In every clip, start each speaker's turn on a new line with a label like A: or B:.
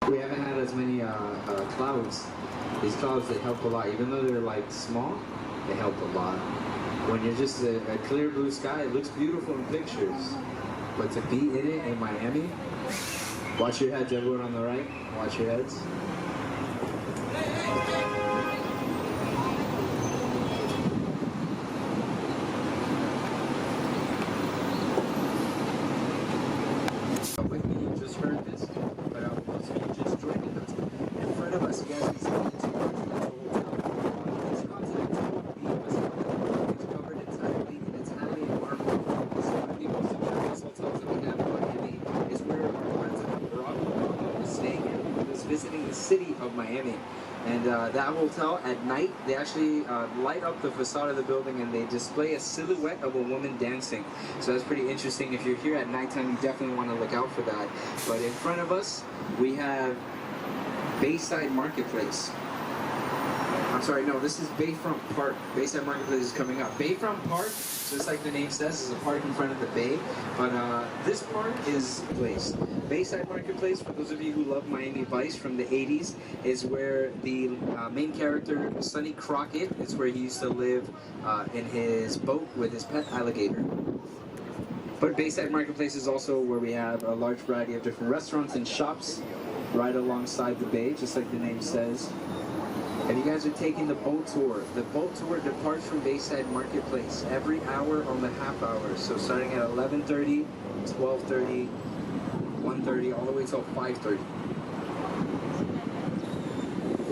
A: We haven't had as many clouds. These clouds, they help a lot. Even though they're like small, they help a lot. When you're just a clear blue sky, it looks beautiful in pictures. But to be in it in Miami, watch your heads, everyone on the right. Watch your heads. With me, you just heard this, but also you just joined us. In front of us, you guys can see the Intercontinental Hotel. This continental beam is covered entirely in Italian marble. This is one of the most luxurious hotels that we have in Miami. Is where our friends at Barack Obama was staying and he was visiting the city of Miami. And that hotel, at night, they actually light up the facade of the building and they display a silhouette of a woman dancing. So that's pretty interesting. If you're here at nighttime, you definitely want to look out for that. But in front of us, we have Bayside Marketplace. I'm sorry, no, this is Bayfront Park. Bayside Marketplace is coming up. Bayfront Park, just like the name says, is a park in front of the bay. But this park is place. Bayside Marketplace, for those of you who love Miami Vice from the 80s, is where the main character, Sonny Crockett, is where he used to live in his boat with his pet alligator. But Bayside Marketplace is also where we have a large variety of different restaurants and shops right alongside the bay, just like the name says. And you guys are taking the boat tour. The boat tour departs from Bayside Marketplace every hour on the half hour. So starting at 11:30, 12:30, 1:30, all the way till 5:30.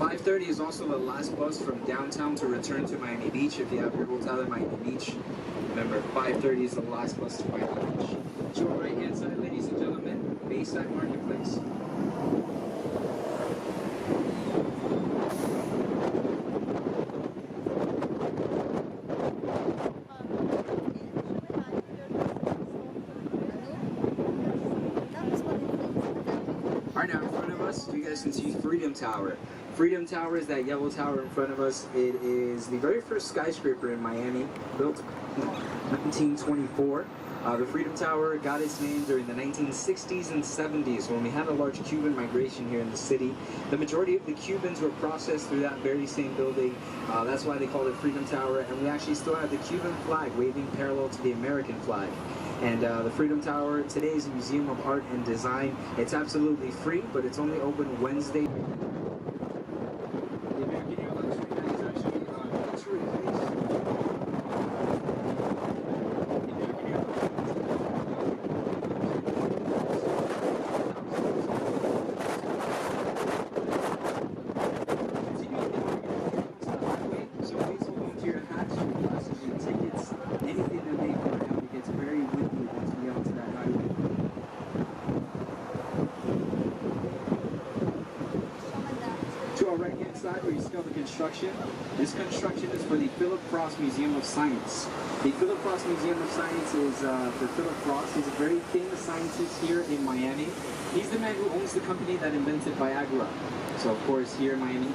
A: 5:30 is also the last bus from downtown to return to Miami Beach. If you have your hotel in Miami Beach, remember 5:30 is the last bus to Miami Beach. To our right hand side, ladies and gentlemen, Bayside Marketplace. Right now in front of us, you guys can see Freedom Tower. Freedom Tower is that yellow tower in front of us. It is the very first skyscraper in Miami, built in 1924. The Freedom Tower got its name during the 1960s and 70s when we had a large Cuban migration here in the city. The majority of the Cubans were processed through that very same building. That's why they call it Freedom Tower. And we actually still have the Cuban flag waving parallel to the American flag. And the Freedom Tower today is a museum of art and design. It's absolutely free, but it's only open Wednesday. The American Airlines right now is actually to replace. So please hold on to your hats, your glasses, your tickets, anything that may burn out. It gets very windy once we get onto that highway. To our right hand side where you see all the construction, this construction is for the Philip Frost Museum of Science. The Philip Frost Museum of Science is for Philip Frost. He's a very famous scientist here in Miami. He's the man who owns the company that invented Viagra. So of course here in Miami,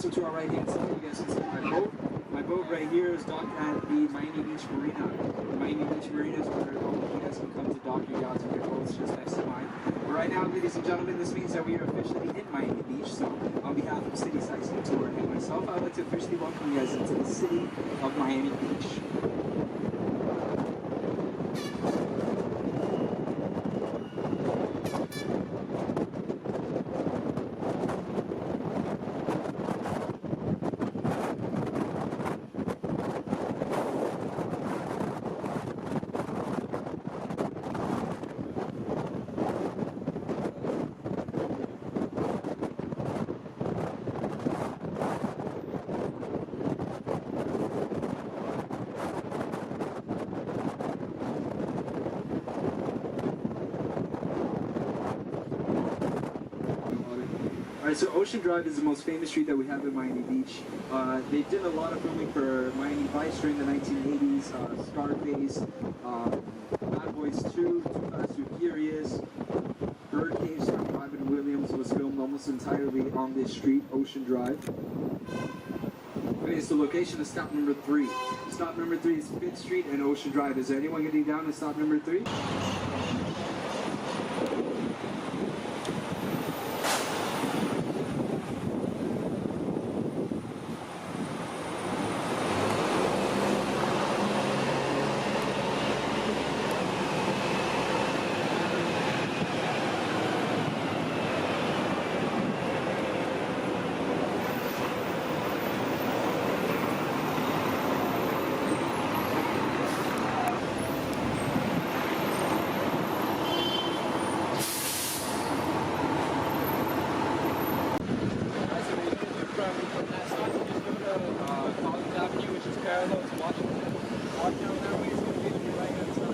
A: Also to our right hand side, you guys can see my boat. My boat right here is docked at the Miami Beach Marina. The Miami Beach Marina is where all of you guys can come to dock your yachts and your boats just next to mine. But right now, ladies and gentlemen, this means that we are officially in Miami Beach. So on behalf of City Sightseeing Tour and myself, I would like to officially welcome you guys into the city of Miami Beach. Alright, so Ocean Drive is the most famous street that we have in Miami Beach. They did a lot of filming for Miami Vice during the 1980s, Scarface, Bad Boys 2, Too Fast, Too Furious, Birdcage, starring Robin Williams was filmed almost entirely on this street, Ocean Drive. Okay, so location is stop number 3. Stop number 3 is 5th Street and Ocean Drive. Is there anyone getting down to stop number 3? Parallel to Washington. Walk down that way, it's going to be on your right hand side.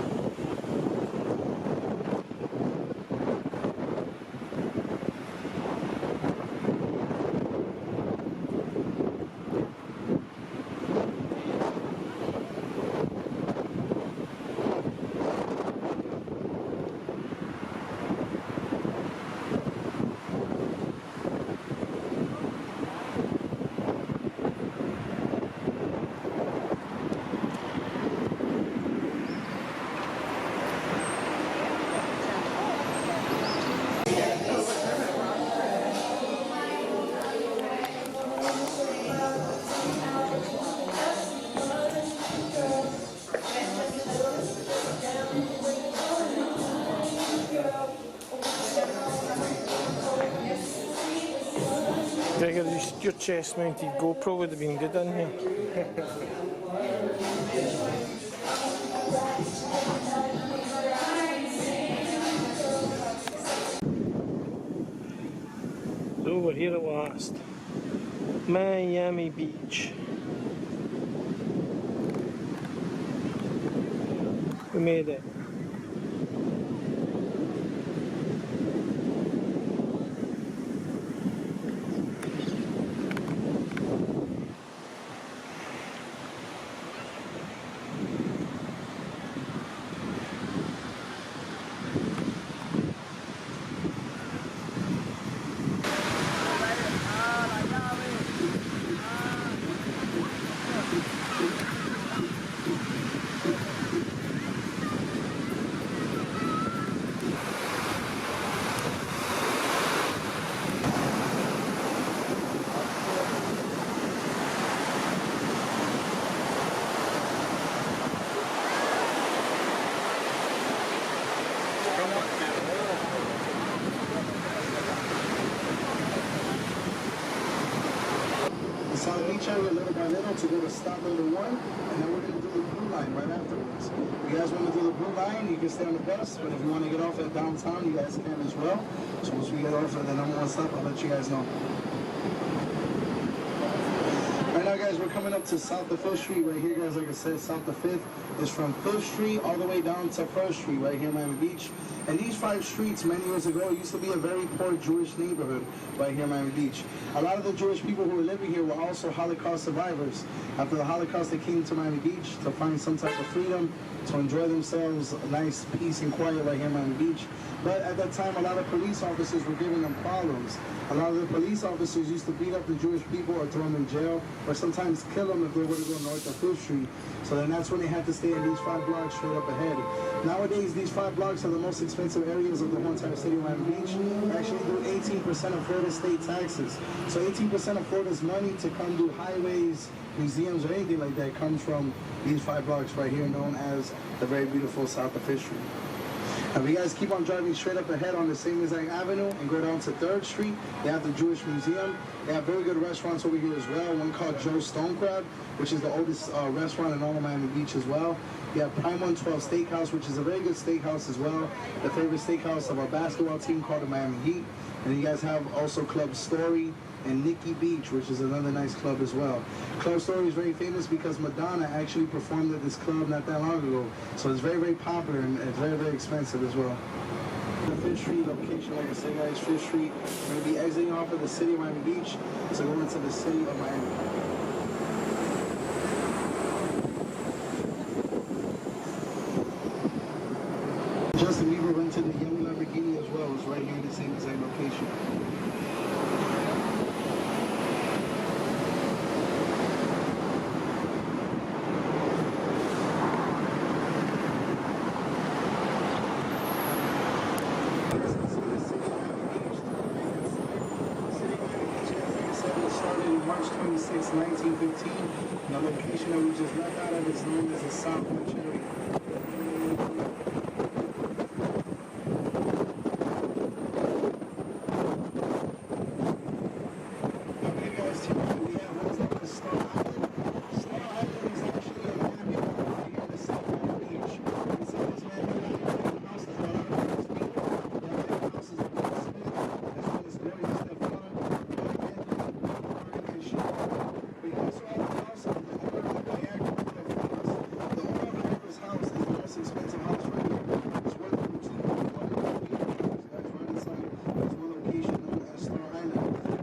B: Gregor, your chest mounted GoPro would have been good in here. So we're here at last. Miami Beach. We made it.
C: South Beach area little by little to go to stop number 1, and then we're going to do the blue line right afterwards. If you guys want to do the blue line, you can stay on the bus, but if you want to get off at downtown, you guys can as well. So once we get off at the number 1 stop, I'll let you guys know. Right now, guys, we're coming up to South of 5th Street right here, guys. Like I said, South of 5th is from 5th Street all the way down to 1st Street right here in Miami Beach. And these 5 streets, many years ago, used to be a very poor Jewish neighborhood right here in Miami Beach. A lot of the Jewish people who were living here were also Holocaust survivors. After the Holocaust, they came to Miami Beach to find some type of freedom, to enjoy themselves, nice peace and quiet right here in Miami Beach. But at that time, a lot of police officers were giving them problems. A lot of the police officers used to beat up the Jewish people or throw them in jail, or sometimes kill them if they were to go north of 5th Street. So then that's when they had to stay in these 5 blocks straight up ahead. Nowadays, these 5 blocks are the most expensive areas of the whole entire city of Miami Beach. They actually do 18% of Florida state taxes. So 18% of Florida's money to come do highways, museums, or anything like that comes from these 5 blocks right here, known as the very beautiful South of 5th Street. If you guys keep on driving straight up ahead on the same exact avenue and go down to 3rd Street, they have the Jewish Museum. They have very good restaurants over here as well. One called Joe's Stone Crab, which is the oldest restaurant in all of Miami Beach as well. You have Prime 112 Steakhouse, which is a very good steakhouse as well. The favorite steakhouse of our basketball team called the Miami Heat. And you guys have also Club Story and Nikki Beach, which is another nice club as well. Club Story is very famous because Madonna actually performed at this club not that long ago. So it's very, very popular and it's very, very expensive as well. The 5th Street location, like I said guys, 5th Street. We're going to be exiting off of the city of Miami Beach to go into the city of Miami. Justin Bieber went to the yellow Lamborghini as well. It's right here in the same exact location. March 26, 1915. The location that we just left out of is known as the South Beach area. Okay guys, we have what is known as Star Island. Star Island is actually a fabulous right here in the South Miami Beach. You see this man here, the house is right out of this people. The house is a Will Smith, as well as Gloria Stefan. We also have the house of the owner of the Niagara house. The owner of Niagara's house is the most expensive house right here. It's worth over $2.1 million. Guys, right inside is one location known as Star Island.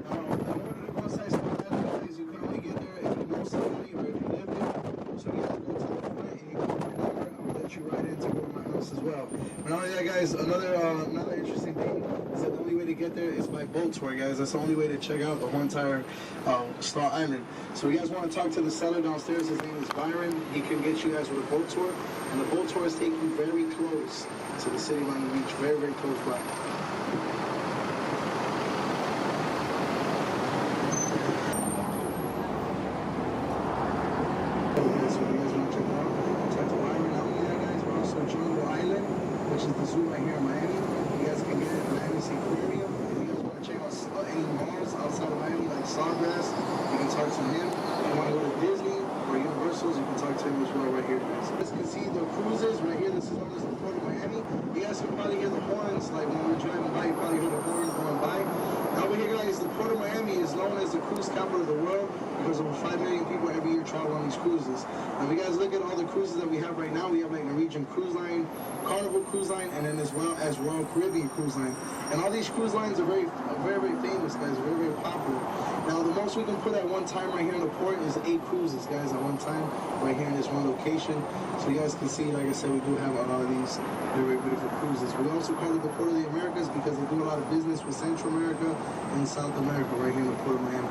C: Now, in order to go inside Star Island, guys, you can only get there if you know somebody or if you live there. So you have to go to the front and you go to my number. I will let you right in to go to my house as well. But not only that, guys, another interesting thing is that the only way to get there is by boat tour, guys. That's the only way to check out the whole entire Star Island. So you guys want to talk to the seller downstairs. His name is Byron. He can get you guys with a boat tour. And the boat tour is taking you very close to the city of Miami Beach. Very, very close by. So you guys want to check it out? Check the Byron. Not only that, guys, we're also Jungle Island, which is the zoo right here in Miami. You guys can get it at Miami Aquarium. If you guys want to check out any malls outside of Miami, like Sawgrass, you can talk to him. If you want to go to Disney or Universal's, you can talk to him as well right here, guys. You guys can see the cruises right here. This is known as the Port of Miami. You guys can probably hear the horns, like when we're driving by, you probably hear the horns going by. Now over here, guys, the Port of Miami is known as the cruise capital of the world because over 5 million people every year travel on these cruises. Now, if you guys look at all the cruises that we have right now, we have like Norwegian Cruise Line, Carnival Cruise Line, and then as well as Royal Caribbean Cruise Line. And all these cruise lines are very, very famous, guys, very, very popular. Now, the most we can put at one time right here in the port is 8 cruises, guys, at one time, right here in this one location. So you guys can see, like I said, we do have a lot of these very, very beautiful cruises. We also call it the Port of the Americas because they do a lot of business with Central America and South America right here in the Port of Miami.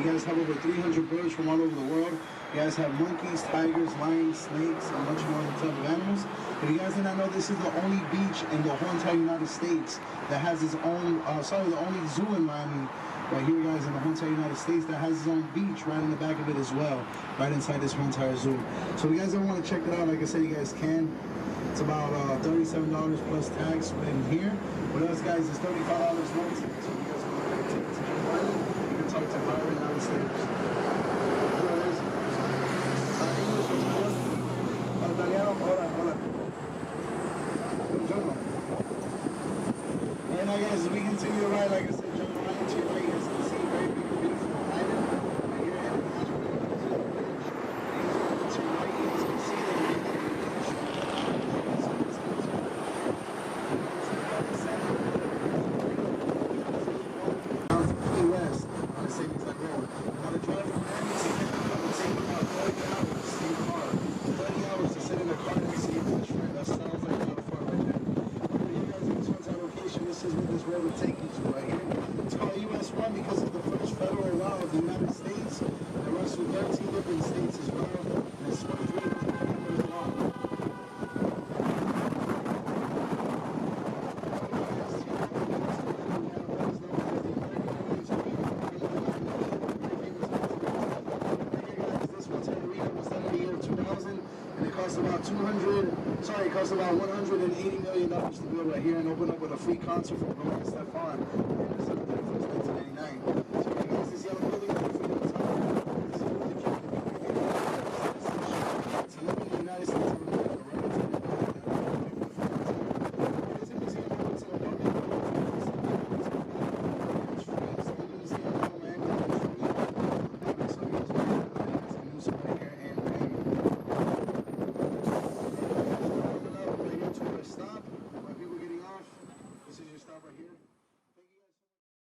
C: guys have over 300 birds from all over the world. You guys have monkeys, tigers, lions, snakes, and much more type of animals. If you guys did not know, this is the only beach in the whole entire United States that has its own, the only zoo in Miami, right here, guys, in the whole entire United States that has its own beach right in the back of it as well, right inside this whole entire zoo. So if you guys ever want to check it out, like I said, you guys can. It's about $37 plus tax in here. What else, guys? It's $35 no ticket. So if you guys want to take it to Miami, you can talk to Byron downstairs. And guys, as we continue to ride, like I said, jump right into your right, you guys can see a very big, beautiful island. And here at the bridge. And to your right, you guys can see that West on the same exact road. Now the drive from Miami to Tampa will take about 30 hours, same car. 30 hours to sit in a car and see a beach, right? That sounds like California right there. You guys in this one location, this is where this road will take you to right here. It's called US 1 because it's the first federal law of the United States. It runs through 13 different states as well. And it's 23 kilometers long. It costs about $180 million to build right here and open up with a free concert for Gloria Stefan. And it's up there since 1999. So you guys, this yellow building is the Freedom Tower. This is really cute. To live in the United States of America, right? It is a museum open to the public. It's free. It's the only museum in Miami that is free. So you guys it's a museum right here in Miami. Stop. When people getting off, this is your stop right here.